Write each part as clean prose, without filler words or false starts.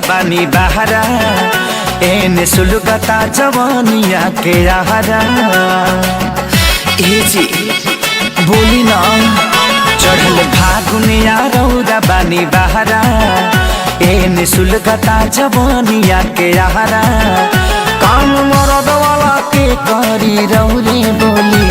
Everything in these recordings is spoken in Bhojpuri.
बानी बहरा एने सुलगता जवानिया के आहरा। ए जी बोली ना चढ़ल फागुनिया रौदा बानी बहरा एने सुलगता जवानिया के आहरा। काम मरद वाला के करी रौरे बोली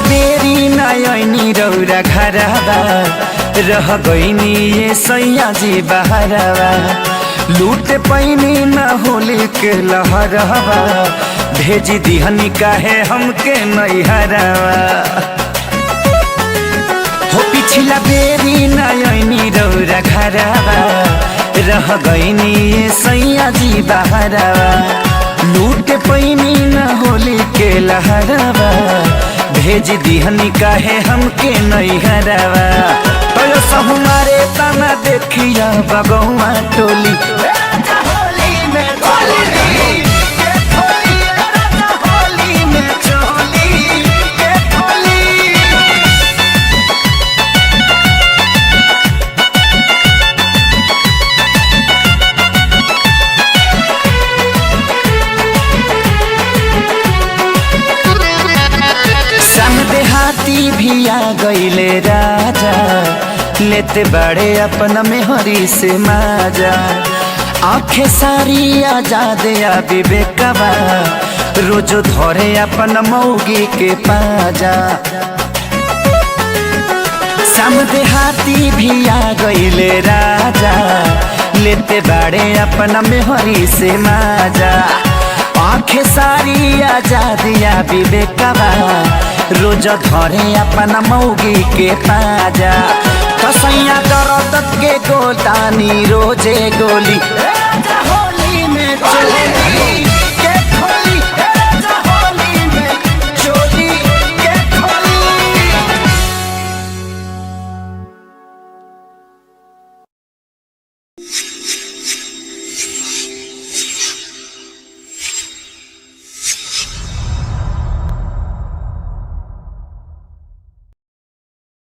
बेरी नयनी रौरा घरवा रह गईनी ये सैया जी बहरवा। लूट पैनी न होली के लहरवा भेजी दिहनी काहे हमके नैहरवा। हो पिछला बेरी नयनी रौरा घरवा रह गईनी ये सैया जी बहरवा। लूट पैनी न होली के लहरवा भेज दिहनी काहे हमके नैहरवा। तो हमारे तना देखिया बगौआ टोली देहाती भी आ गईले राजा लेते बड़े अपना मेहरी से माजा। आंखें सारी आजाद या विवेकवा रोज धरे अपन मौगी के पाजा। सम देहाती भी आ गईले राजा लेते बड़े अपना मेहरी से माजा। आंखें सारी आजाद या विवेकवा रोज धरे अपन मौगी के पाजा। कसैया दर्द के गोतानी रोजे गोली होली में चले